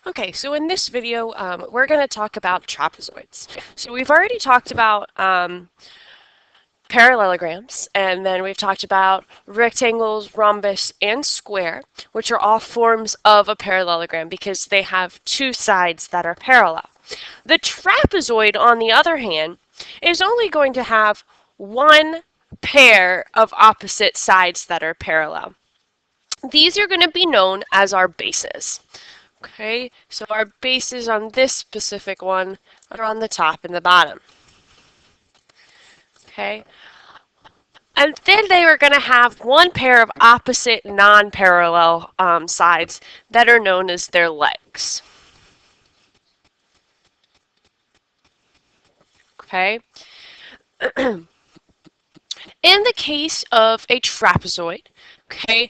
Okay, so in this video, we're going to talk about trapezoids. So we've already talked about parallelograms, and then we've talked about rectangles, rhombus, and square, which are all forms of a parallelogram because they have two sides that are parallel. The trapezoid, on the other hand, is only going to have one pair of opposite sides that are parallel. These are going to be known as our bases. Okay, so our bases on this specific one are on the top and the bottom. Okay, and then they are going to have one pair of opposite non-parallel sides that are known as their legs. Okay. In the case of a trapezoid, okay,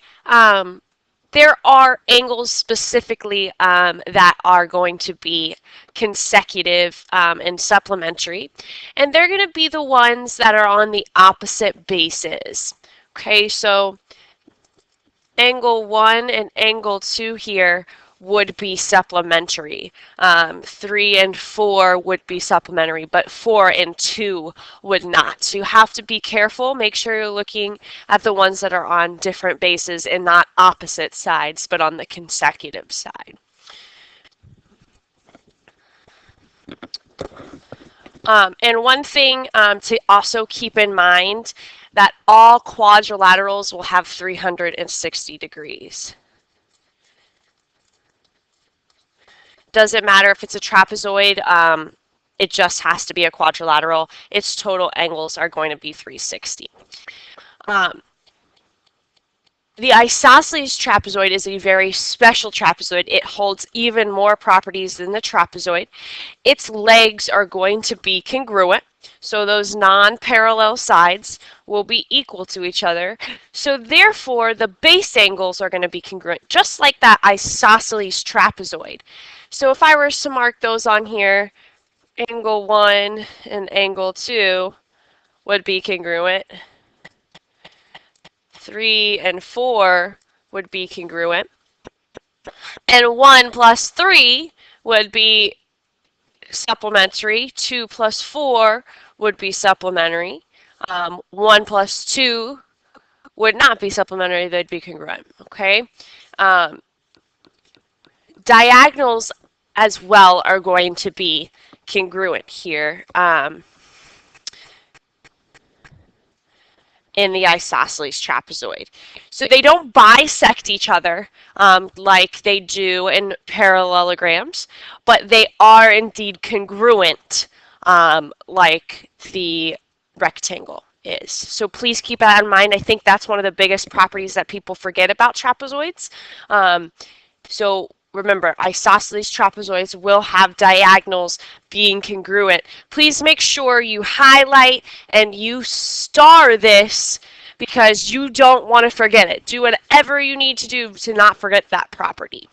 there are angles specifically that are going to be consecutive and supplementary, and they're going to be the ones that are on the opposite bases. Okay, so angle 1 and angle 2 here would be supplementary. 3 and 4 would be supplementary, but 4 and 2 would not. So you have to be careful. Make sure you're looking at the ones that are on different bases and not opposite sides, but on the consecutive side. And one thing to also keep in mind that all quadrilaterals will have 360 degrees. Doesn't matter if it's a trapezoid, it just has to be a quadrilateral. Its total angles are going to be 360. The isosceles trapezoid is a very special trapezoid. It holds even more properties than the trapezoid. Its legs are going to be congruent, so those non-parallel sides will be equal to each other. So therefore, the base angles are going to be congruent, just like that isosceles trapezoid. So if I were to mark those on here, angle 1 and angle 2 would be congruent. 3 and 4 would be congruent. And 1 plus 3 would be supplementary. 2 plus 4 would be supplementary. 1 plus 2 would not be supplementary, they'd be congruent. Okay? Diagonals as well are going to be congruent here in the isosceles trapezoid. So they don't bisect each other like they do in parallelograms, but they are indeed congruent like the rectangle is. So please keep that in mind. I think that's one of the biggest properties that people forget about trapezoids. So remember, isosceles trapezoids will have diagonals being congruent. Please make sure you highlight and you star this because you don't want to forget it. Do whatever you need to do to not forget that property.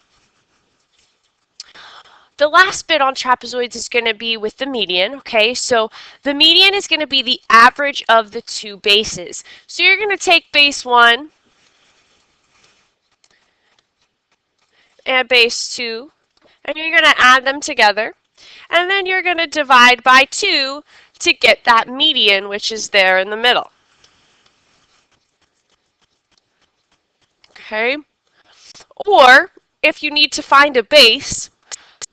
The last bit on trapezoids is going to be with the median, okay? So the median is going to be the average of the two bases. So you're going to take base 1 and base 2, and you're going to add them together, and then you're going to divide by 2 to get that median, which is there in the middle. Okay? Or, if you need to find a base,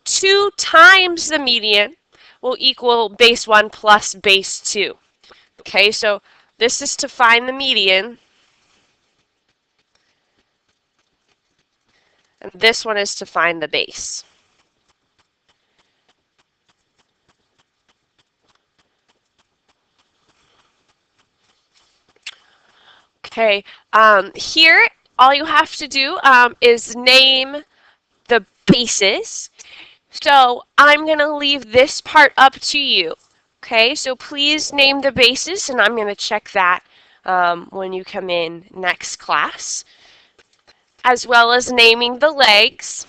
2 times the median will equal base 1 plus base 2. Okay, so this is to find the median, and this one is to find the base. Okay, here all you have to do is name the bases. So I'm going to leave this part up to you. Okay, so please name the bases, and I'm going to check that when you come in next class, as well as naming the legs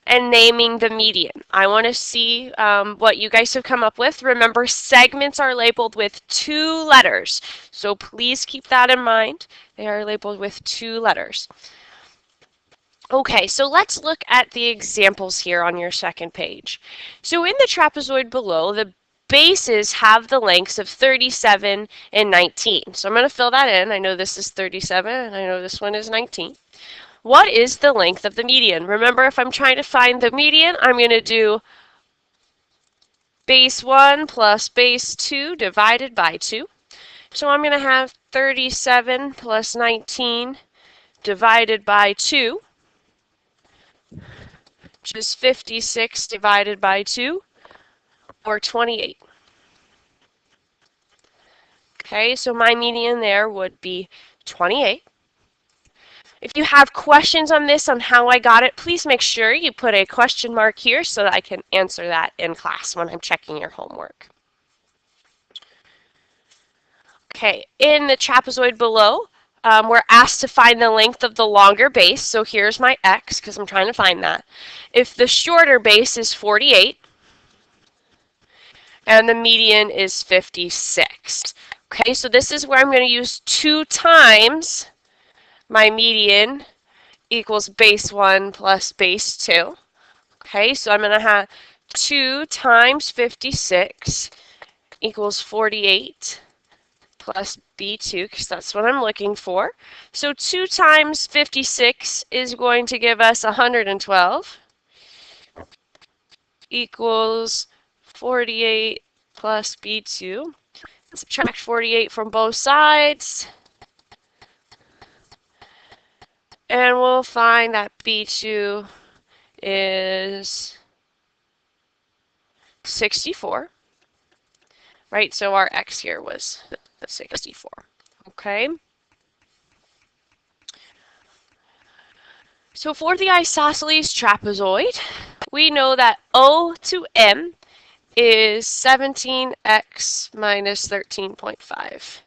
and naming the median. I want to see what you guys have come up with. Remember, segments are labeled with 2 letters, so please keep that in mind. They are labeled with 2 letters. Okay, so let's look at the examples here on your second page. So in the trapezoid below, the bases have the lengths of 37 and 19. So I'm going to fill that in. I know this is 37 and I know this one is 19. What is the length of the median? Remember, if I'm trying to find the median, I'm going to do base 1 plus base 2 divided by 2. So I'm going to have 37 plus 19 divided by 2, which is 56 divided by 2, or 28. Okay, so my median there would be 28. If you have questions on this, on how I got it, please make sure you put a question mark here so that I can answer that in class when I'm checking your homework. Okay, in the trapezoid below, we're asked to find the length of the longer base. So here's my x, because I'm trying to find that. If the shorter base is 48, and the median is 56. Okay, so this is where I'm going to use 2 times my median equals base 1 plus base 2. Okay, so I'm going to have 2 times 56 equals 48 plus B2, because that's what I'm looking for. So 2 times 56 is going to give us 112 equals 48 plus B2. Subtract 48 from both sides, and we'll find that B2 is 64, right? So our x here was 64, okay? So for the isosceles trapezoid, we know that O to M is 17x minus 13.5.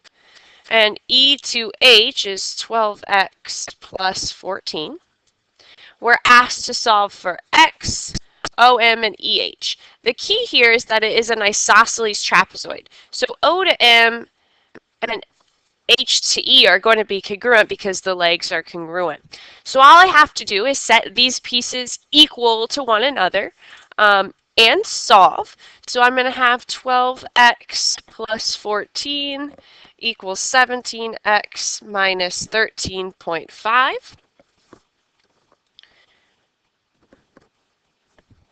And E to H is 12x plus 14. We're asked to solve for x, OM, and EH. The key here is that it is an isosceles trapezoid. So O to M and H to E are going to be congruent because the legs are congruent. So all I have to do is set these pieces equal to one another and solve. So I'm going to have 12x plus 14 equals 17x minus 13.5.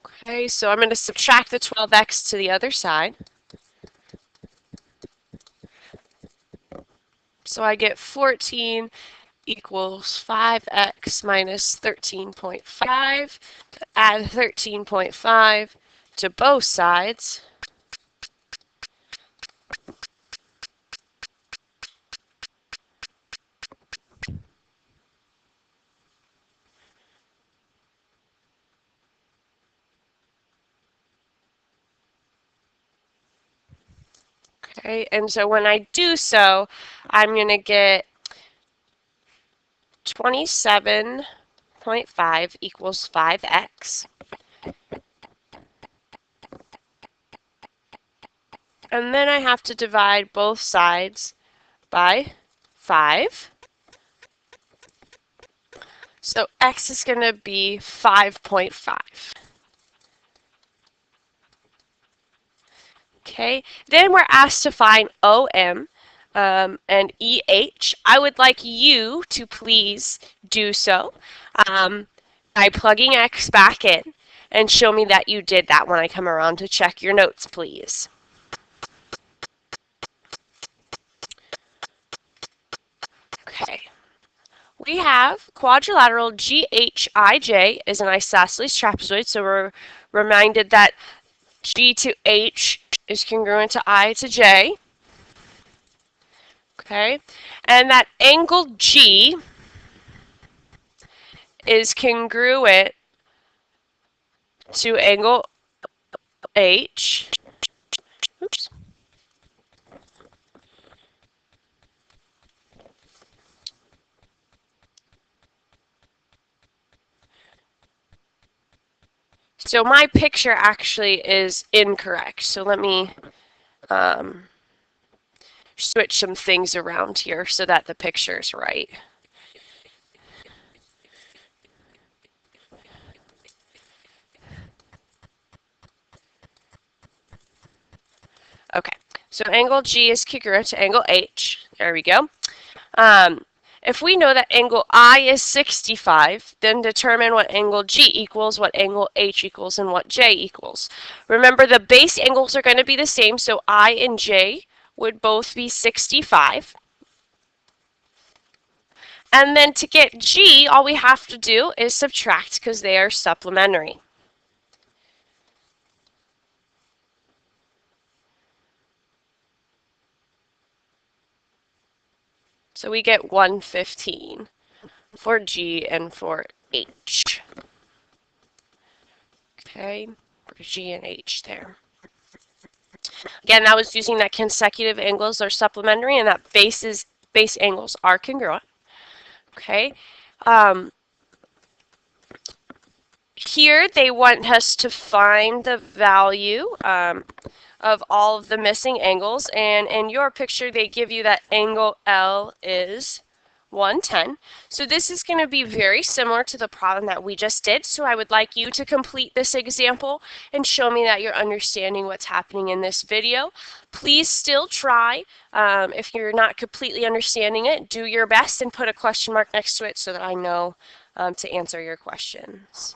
Okay, so I'm going to subtract the 12x to the other side. So I get 14 equals 5x minus 13.5. Add 13.5 to both sides. Okay, and so when I do so, I'm going to get 27.5 equals 5x. And then I have to divide both sides by 5. So x is going to be 5.5. Okay, then we're asked to find OM and EH. I would like you to please do so by plugging X back in and show me that you did that when I come around to check your notes, please. Okay, we have quadrilateral GHIJ is an isosceles trapezoid, so we're reminded that G to H is congruent to I to J. Okay, and that angle G is congruent to angle H. Oops. So my picture actually is incorrect. So let me switch some things around here so that the picture is right. So angle G is congruent to angle H. There we go. Um, if we know that angle I is 65, then determine what angle G equals, what angle H equals, and what J equals. Remember, the base angles are going to be the same, so I and J would both be 65. And then to get G, all we have to do is subtract because they are supplementary. So we get 115 for G and for H. Okay, for G and H there. Again, that was using that consecutive angles are supplementary and that base angles are congruent. Okay. Here they want us to find the value of all of the missing angles, and in your picture they give you that angle L is 110. So this is going to be very similar to the problem that we just did. So I would like you to complete this example and show me that you're understanding what's happening in this video. Please still try. If you're not completely understanding it, do your best and put a question mark next to it so that I know to answer your questions.